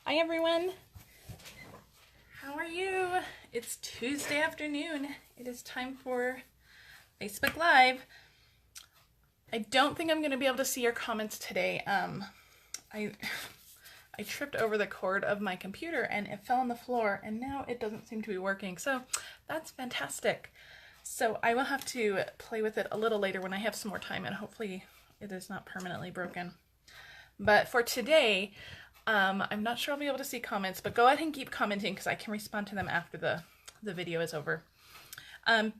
Hi everyone, how are you? It's Tuesday afternoon. It is time for Facebook Live. I don't think I'm going to be able to see your comments today. I tripped over the cord of my computer and it fell on the floor and now it doesn't seem to be working. So that's fantastic. So I will have to play with it a little later when I have some more time and hopefully it is not permanently broken. But for today, I'm not sure I'll be able to see comments, but go ahead and keep commenting because I can respond to them after the video is over.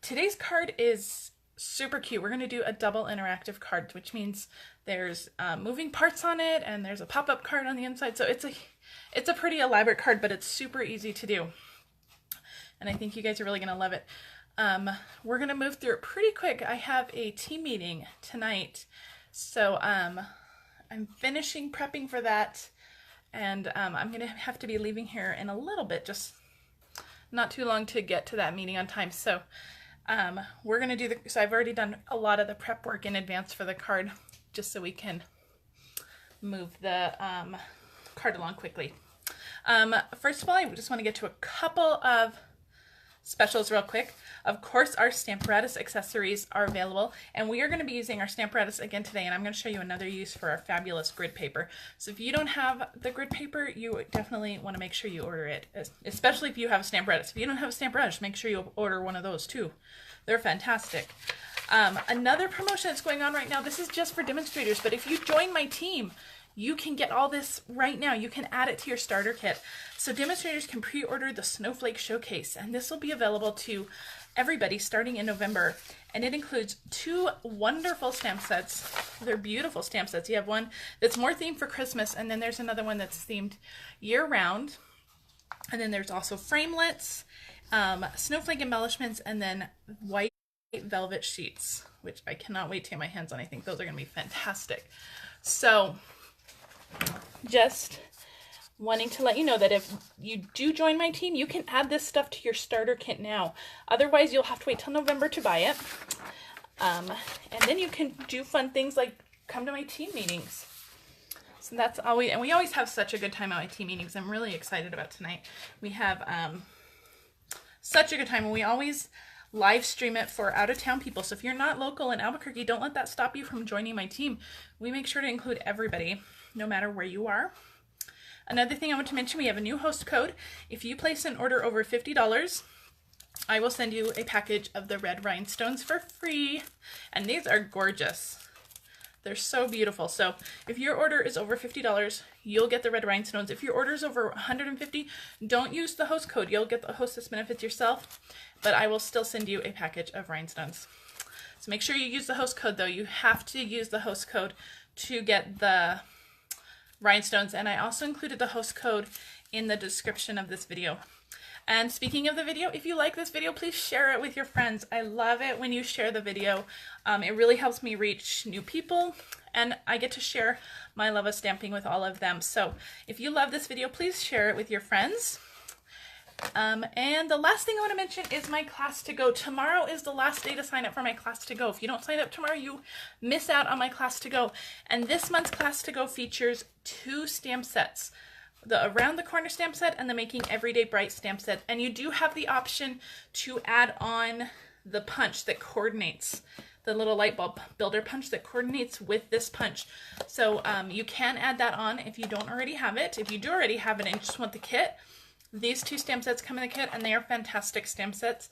Today's card is super cute. We're going to do a double interactive card, which means there's moving parts on it and there's a pop-up card on the inside. So it's a pretty elaborate card, but it's super easy to do. And I think you guys are really going to love it. We're going to move through it pretty quick. I have a team meeting tonight. So I'm finishing prepping for that. And I'm going to have to be leaving here in a little bit, just not too long to get to that meeting on time. So we're going to do so I've already done a lot of the prep work in advance for the card, just so we can move the card along quickly. First of all, I just want to get to a couple of specials real quick. Of course, our Stamparatus accessories are available, and we are going to be using our Stamparatus again today, and I'm going to show you another use for our fabulous grid paper. So if you don't have the grid paper, you definitely want to make sure you order it, especially if you have a Stamparatus. If you don't have a Stamparatus, make sure you order one of those too. They're fantastic. Another promotion that's going on right now, this is just for demonstrators, but if you join my team, you can get all this right now. You can add it to your starter kit. So demonstrators can pre-order the Snowflake Showcase, and this will be available to everybody starting in November. And it includes 2 wonderful stamp sets. They're beautiful stamp sets. You have one that's more themed for Christmas, and then there's another one that's themed year-round. And then there's also framelits, snowflake embellishments, and then white velvet sheets, which I cannot wait to get my hands on. I think those are going to be fantastic. So just wanting to let you know that if you do join my team, you can add this stuff to your starter kit now. Otherwise, you'll have to wait till November to buy it. And then you can do fun things like come to my team meetings. So that's always, and we always have such a good time at my team meetings. I'm really excited about tonight. We have such a good time, and we always live stream it for out-of-town people. So if you're not local in Albuquerque, don't let that stop you from joining my team. We make sure to include everybody, no matter where you are. Another thing I want to mention, we have a new host code. If you place an order over $50, I will send you a package of the red rhinestones for free. And these are gorgeous. They're so beautiful. So if your order is over $50, you'll get the red rhinestones. If your order is over $150, don't use the host code. You'll get the hostess benefits yourself, but I will still send you a package of rhinestones. So make sure you use the host code though. You have to use the host code to get the rhinestones, and I also included the host code in the description of this video. And speaking of the video, if you like this video, please share it with your friends. I love it when you share the video. It really helps me reach new people, and I get to share my love of stamping with all of them. So if you love this video, please share it with your friends. And the last thing I want to mention is my class to go. Tomorrow is the last day to sign up for my class to go. If you don't sign up tomorrow, you miss out on my class to go. And this month's class to go features 2 stamp sets, the Around the Corner stamp set and the Making Everyday Bright stamp set. And you do have the option to add on the punch that coordinates, the little light bulb builder punch that coordinates with this punch. So you can add that on if you don't already have it. If you do already have it and just want the kit, these 2 stamp sets come in the kit, and they are fantastic stamp sets.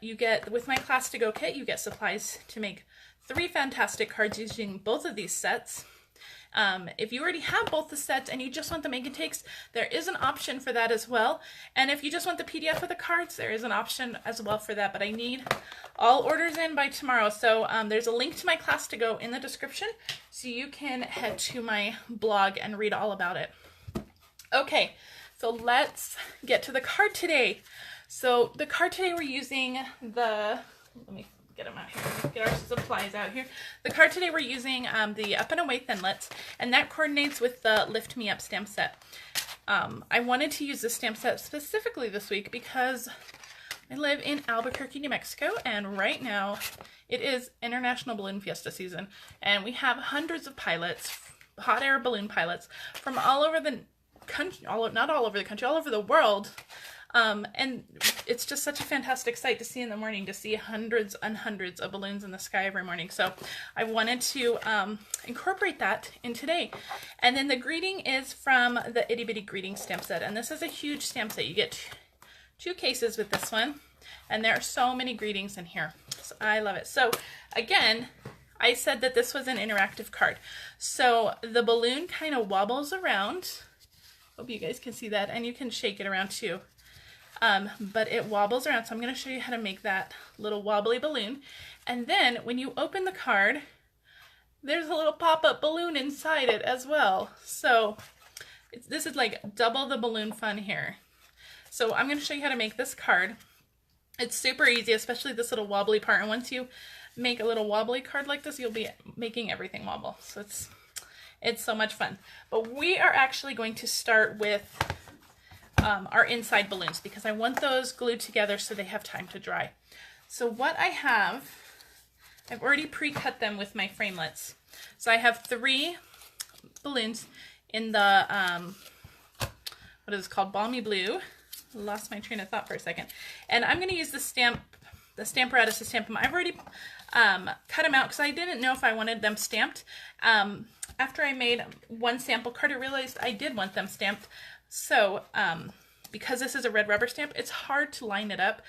You get, with my class to go kit, you get supplies to make 3 fantastic cards using both of these sets. If you already have both the sets and you just want the make and takes, there is an option for that as well. And if you just want the PDF of the cards, there is an option as well for that. But I need all orders in by tomorrow. So there's a link to my class to go in the description, so you can head to my blog and read all about it. Okay. So let's get to the card today. So the card today we're using let me get them out here, get our supplies out here. The card today we're using the Up and Away Thinlits, and that coordinates with the Lift Me Up stamp set. I wanted to use this stamp set specifically this week because I live in Albuquerque, New Mexico, and right now it is International Balloon Fiesta season, and we have hundreds of pilots, hot air balloon pilots from all over the country, not all over the country, all over the world. And it's just such a fantastic sight to see in the morning, to see hundreds and hundreds of balloons in the sky every morning. So I wanted to incorporate that in today. And then the greeting is from the Itty Bitty Greeting stamp set. And this is a huge stamp set. You get 2 cases with this one. And there are so many greetings in here. So I love it. So again, I said that this was an interactive card. So the balloon kind of wobbles around. Hope you guys can see that. And you can shake it around too. But it wobbles around, so I'm going to show you how to make that little wobbly balloon. And then when you open the card, there's a little pop-up balloon inside it as well. So this is like double the balloon fun here. So I'm going to show you how to make this card. It's super easy, especially this little wobbly part. And once you make a little wobbly card like this, you'll be making everything wobble. So it's so much fun. But we are actually going to start with our inside balloons, because I want those glued together so they have time to dry. So what I have, I've already pre-cut them with my framelits. So I have 3 balloons in the, what is it called, Balmy Blue. Lost my train of thought for a second. And I'm going to use the Stamparatus to stamp them. I've already cut them out because I didn't know if I wanted them stamped. After I made one sample card, I realized I did want them stamped. So, because this is a red rubber stamp, it's hard to line it up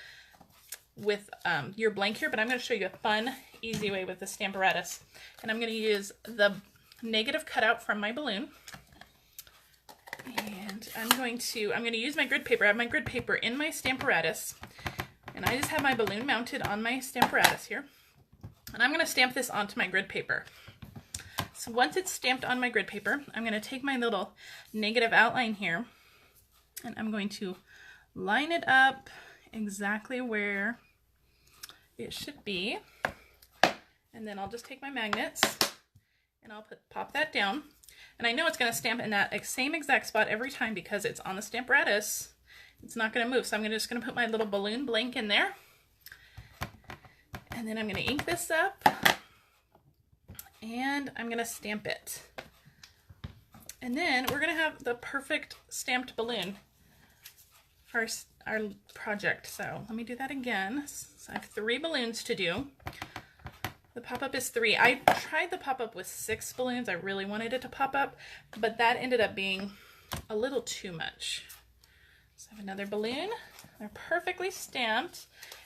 with your blank here, but I'm going to show you a fun, easy way with the Stamparatus. And I'm going to use the negative cutout from my balloon. And I'm going to use my grid paper. I have my grid paper in my Stamparatus. And I just have my balloon mounted on my Stamparatus here. And I'm going to stamp this onto my grid paper. So once it's stamped on my grid paper, I'm going to take my little negative outline here, and I'm going to line it up exactly where it should be. And then I'll just take my magnets and I'll pop that down. And I know it's going to stamp in that same exact spot every time because it's on the Stamparatus. It's not going to move. So I'm just going to put my little balloon blank in there. And then I'm going to ink this up. And I'm going to stamp it. And then we're going to have the perfect stamped balloon for our project. So let me do that again. So I have 3 balloons to do. The pop-up is 3. I tried the pop-up with 6 balloons. I really wanted it to pop up, but that ended up being a little too much. So I have another balloon. They're perfectly stamped.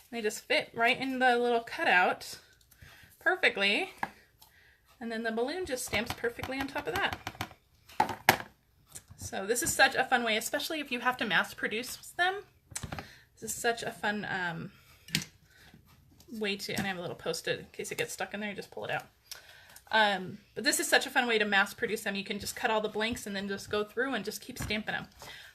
And they just fit right in the little cutout perfectly. And then the balloon just stamps perfectly on top of that. So this is such a fun way, especially if you have to mass produce them. This is such a fun way to, and I have a little post-it in case it gets stuck in there, you just pull it out. But this is such a fun way to mass produce them. You can just cut all the blanks and then just go through and just keep stamping them.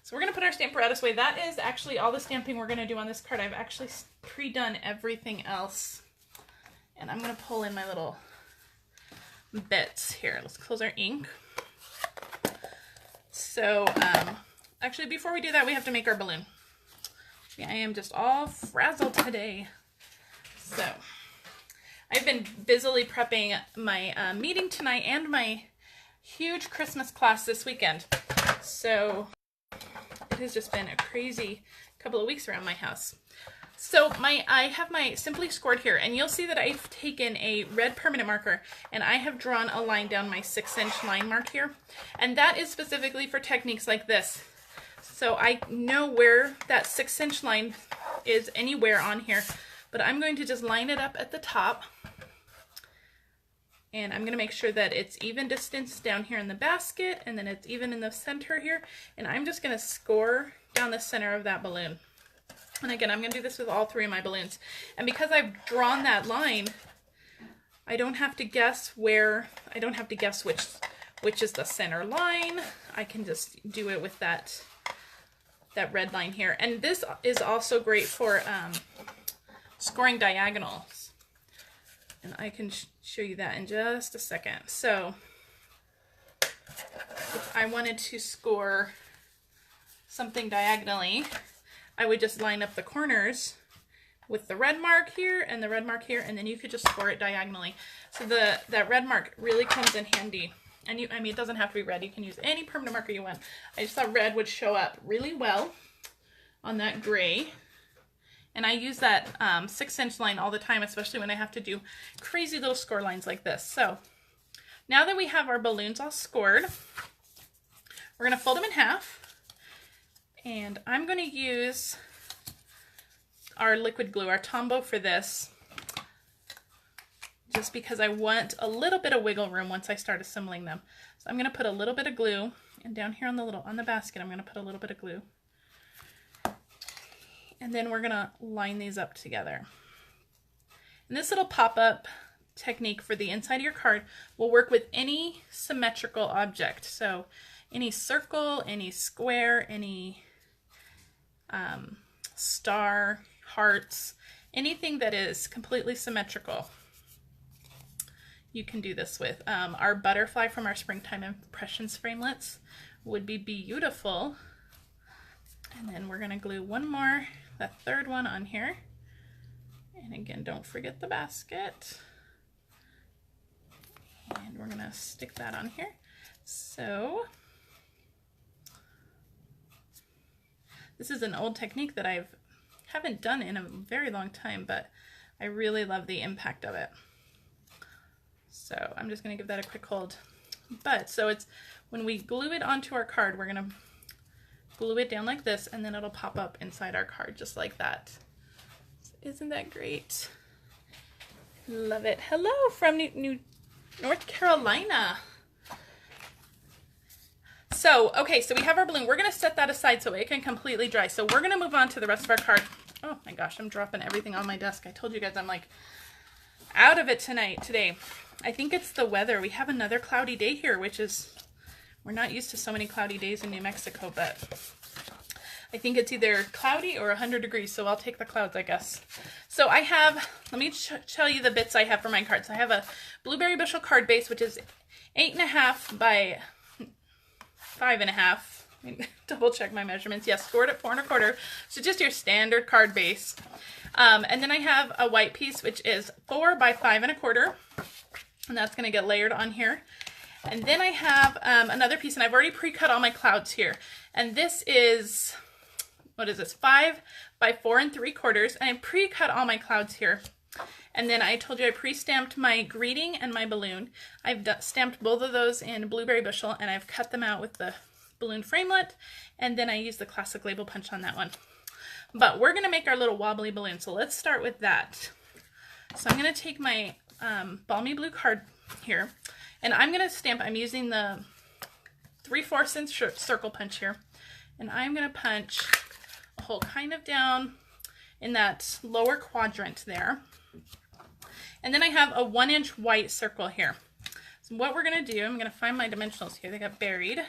So we're going to put our Stamparatus away. That is actually all the stamping we're going to do on this card. I've actually pre-done everything else. And I'm going to pull in my little bits here. Let's close our ink. So actually before we do that, we have to make our balloon. See, I am just all frazzled today. So I've been busily prepping my meeting tonight and my huge Christmas class this weekend. So it has just been a crazy couple of weeks around my house. So I have my Simply Scored here, and you'll see that I've taken a red permanent marker and I have drawn a line down my 6-inch line mark here. And that is specifically for techniques like this. So I know where that 6-inch line is anywhere on here, but I'm going to just line it up at the top. And I'm going to make sure that it's even distance down here in the basket, and then it's even in the center here. And I'm just going to score down the center of that balloon. And again, I'm going to do this with all 3 of my balloons. And because I've drawn that line, I don't have to guess where, I don't have to guess which is the center line. I can just do it with that red line here. And this is also great for scoring diagonals. And I can show you that in just a second. So if I wanted to score something diagonally, I would just line up the corners with the red mark here and the red mark here, and then you could just score it diagonally. So that red mark really comes in handy. And I mean, it doesn't have to be red. You can use any permanent marker you want. I just thought red would show up really well on that gray. And I use that 6-inch line all the time, especially when I have to do crazy little score lines like this. So now that we have our balloons all scored, we're going to fold them in half. And I'm going to use our liquid glue, our Tombow, for this, just because I want a little bit of wiggle room once I start assembling them. So I'm going to put a little bit of glue, and down here on the basket, I'm going to put a little bit of glue. And then we're going to line these up together. And this little pop-up technique for the inside of your card will work with any symmetrical object. So any circle, any square, any star, hearts, anything that is completely symmetrical, you can do this with. Our butterfly from our Springtime Impressions framelits would be beautiful. And then we're going to glue one more, that third one, on here. And again, don't forget the basket. And we're going to stick that on here. So this is an old technique that I haven't done in a very long time, but I really love the impact of it. So I'm just going to give that a quick hold. But so it's when we glue it onto our card, we're going to glue it down like this, and then it'll pop up inside our card just like that. Isn't that great? Love it. Hello from North Carolina. So, okay, so we have our balloon. We're going to set that aside so it can completely dry. So we're going to move on to the rest of our card. Oh my gosh, I'm dropping everything on my desk. I told you guys I'm like out of it today. I think it's the weather. We have another cloudy day here, which is, we're not used to so many cloudy days in New Mexico, but I think it's either cloudy or 100 degrees, so I'll take the clouds, I guess. So I have, let me tell you the bits I have for my cards. I have a blueberry bushel card base, which is 8.5 by 5.5. Double check my measurements. Yes, scored at 4 1/4. So just your standard card base. And then I have a white piece, which is 4 by 5 1/4. And that's going to get layered on here. And then I have another piece, and I've already pre-cut all my clouds here. And this is, what is this, 5 by 4 3/4. And I pre-cut all my clouds here. And then I told you I pre-stamped my greeting and my balloon. I've stamped both of those in blueberry bushel, and I've cut them out with the balloon framelit, and then I use the classic label punch on that one. But we're going to make our little wobbly balloon, so let's start with that. So I'm going to take my balmy blue card here, and I'm going to stamp. I'm using the 3/4 inch circle punch here, and I'm going to punch a hole kind of down in that lower quadrant there. And then I have a 1-inch white circle here. So what we're going to do, I'm going to find my dimensionals here. They got buried.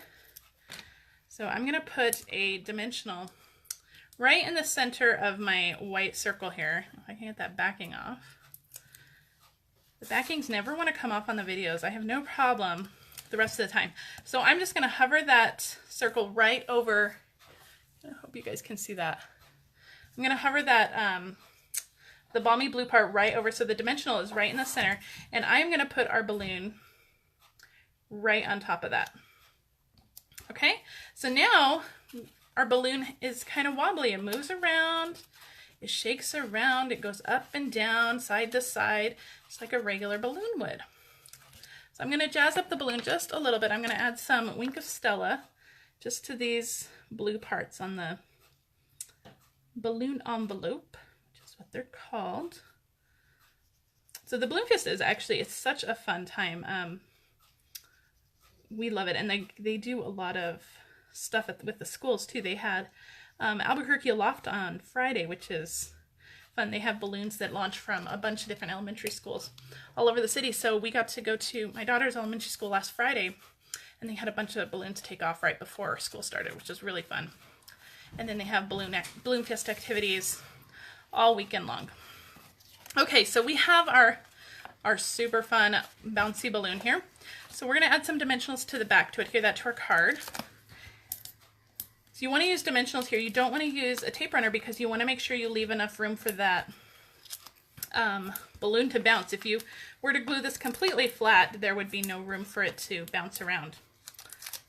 So I'm going to put a dimensional right in the center of my white circle here. If I can get that backing off. The backings never want to come off on the videos. I have no problem the rest of the time. So I'm just going to hover that circle right over. I hope you guys can see that. I'm going to hover that the balmy blue part right over, so the dimensional is right in the center, and I'm going to put our balloon right on top of that. Okay, so now our balloon is kind of wobbly. It moves around, it shakes around, it goes up and down, side to side, just like a regular balloon would. So I'm going to jazz up the balloon just a little bit. I'm going to add some Wink of Stella just to these blue parts on the balloon envelope, which is what they're called. So the Balloon Fiesta is actually, it's such a fun time. We love it, and they do a lot of stuff with the schools too. They had Albuquerque Aloft on Friday, which is fun. They have balloons that launch from a bunch of different elementary schools all over the city. So we got to go to my daughter's elementary school last Friday, and they had a bunch of balloons take off right before school started, which was really fun. And then they have Balloon Fiesta activities all weekend long. Okay, so we have our super fun bouncy balloon here. So we're going to add some dimensionals to the back to adhere that to our card. So you want to use dimensionals here. You don't want to use a tape runner because you want to make sure you leave enough room for that balloon to bounce. If you were to glue this completely flat, there would be no room for it to bounce around.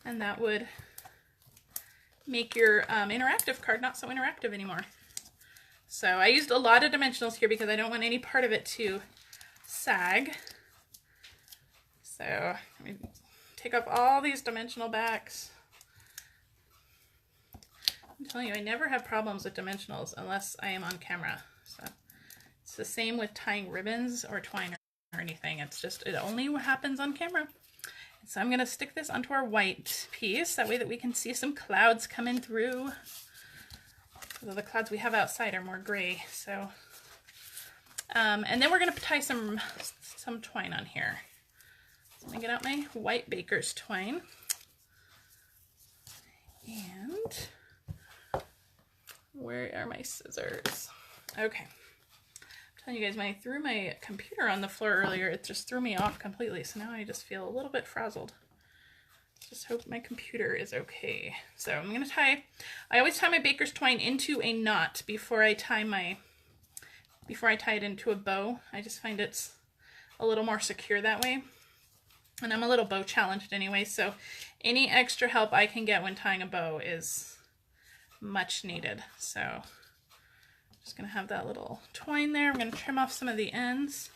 And that would make your interactive card not so interactive anymore. So I used a lot of dimensionals here because I don't want any part of it to sag. So let me take off all these dimensional backs. I'm telling you, I never have problems with dimensionals unless I am on camera. So it's the same with tying ribbons or twine or anything. It's just, it only happens on camera. So I'm going to stick this onto our white piece, that way that we can see some clouds coming through. Although the clouds we have outside are more gray. So, and then we're going to tie some twine on here. So I'm going to get out my white baker's twine. And where are my scissors? Okay. Telling you guys, when I threw my computer on the floor earlier, it just threw me off completely. So now I just feel a little bit frazzled. Just hope my computer is okay. So I'm going to tie, I always tie my baker's twine into a knot before I tie it into a bow. I just find it's a little more secure that way. And I'm a little bow challenged anyway, so any extra help I can get when tying a bow is much needed. So just going to have that little twine there. I'm going to trim off some of the ends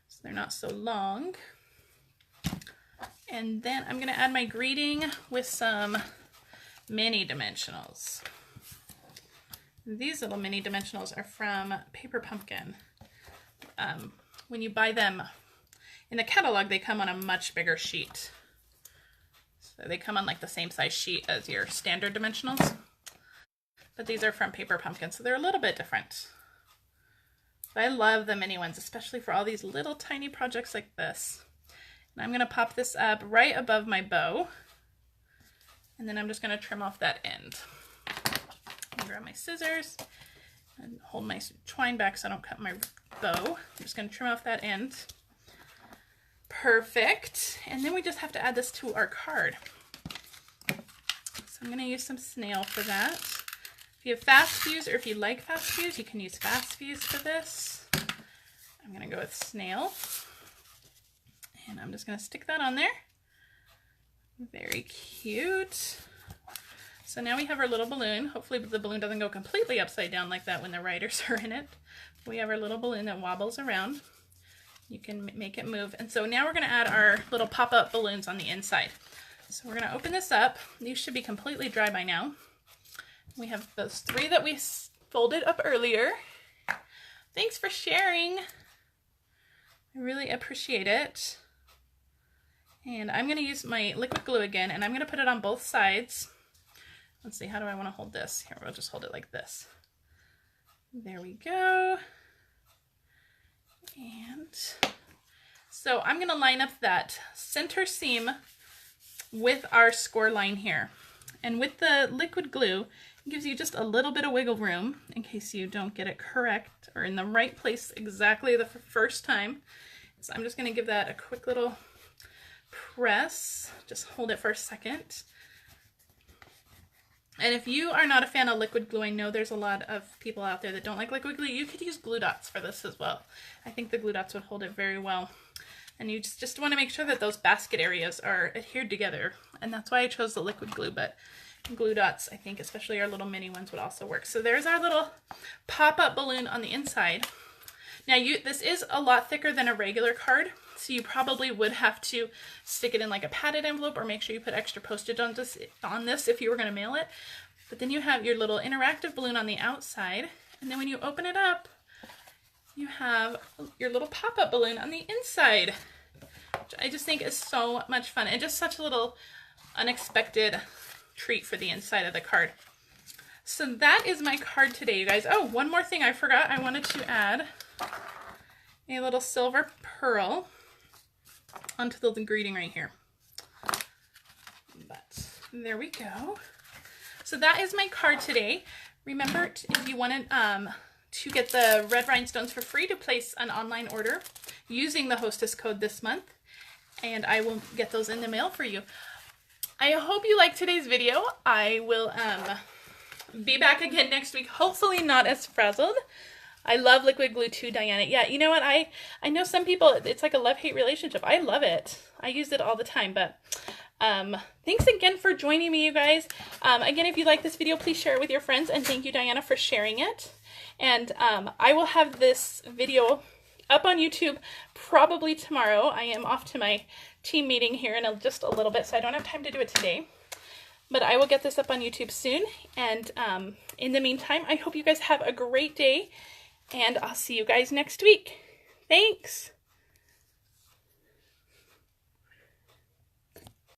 so they're not so long. And then I'm going to add my greeting with some mini dimensionals. These little mini dimensionals are from Paper Pumpkin. When you buy them in the catalog, they come on a much bigger sheet. So they come on like the same size sheet as your standard dimensionals. But these are from Paper Pumpkin, so they're a little bit different. But I love the mini ones, especially for all these little tiny projects like this. And I'm going to pop this up right above my bow. And then I'm just going to trim off that end. I'm grab my scissors and hold my twine back so I don't cut my bow. I'm just going to trim off that end. Perfect. And then we just have to add this to our card. So I'm going to use some snail for that. If you have fast fuse, or if you like fast fuse, you can use fast fuse for this. I'm going to go with snail. And I'm just going to stick that on there. Very cute. So now we have our little balloon. Hopefully the balloon doesn't go completely upside down like that when the riders are in it. We have our little balloon that wobbles around. You can make it move. And so now we're going to add our little pop-up balloons on the inside. So we're going to open this up. These should be completely dry by now. We have those 3 that we folded up earlier. Thanks for sharing. I really appreciate it. And I'm going to use my liquid glue again, and I'm going to put it on both sides. Let's see, how do I want to hold this? Here, we'll just hold it like this. There we go. And so I'm going to line up that center seam with our score line here. And with the liquid glue, it gives you just a little bit of wiggle room in case you don't get it correct or in the right place exactly the first time. So I'm just going to give that a quick little press. Just hold it for a second. And if you are not a fan of liquid glue, I know there's a lot of people out there that don't like liquid glue. You could use glue dots for this as well. I think the glue dots would hold it very well. And you just want to make sure that those basket areas are adhered together. And that's why I chose the liquid glue, but glue dots, I think, especially our little mini ones, would also work. So there's our little pop-up balloon on the inside. Now this is a lot thicker than a regular card, so you probably would have to stick it in like a padded envelope or make sure you put extra postage on this if you were going to mail it. But then you have your little interactive balloon on the outside, and then when you open it up, you have your little pop-up balloon on the inside, which I just think is so much fun and just such a little unexpected treat for the inside of the card. So that is my card today, you guys. Oh, one more thing I forgot. I wanted to add a little silver pearl onto the greeting right here. But there we go. So that is my card today. Remember, if you wanted to get the red rhinestones for free, to place an online order using the hostess code this month, and I will get those in the mail for you. I hope you liked today's video. I will be back again next week, hopefully not as frazzled. I love liquid glue too, Diana. Yeah, you know what? I know some people, it's like a love-hate relationship. I love it. I use it all the time, but thanks again for joining me, you guys. Again, if you like this video, please share it with your friends, and thank you, Diana, for sharing it. And I will have this video up on YouTube probably tomorrow. I am off to my team meeting here in just a little bit, so I don't have time to do it today. But I will get this up on YouTube soon. And in the meantime, I hope you guys have a great day, and I'll see you guys next week. Thanks!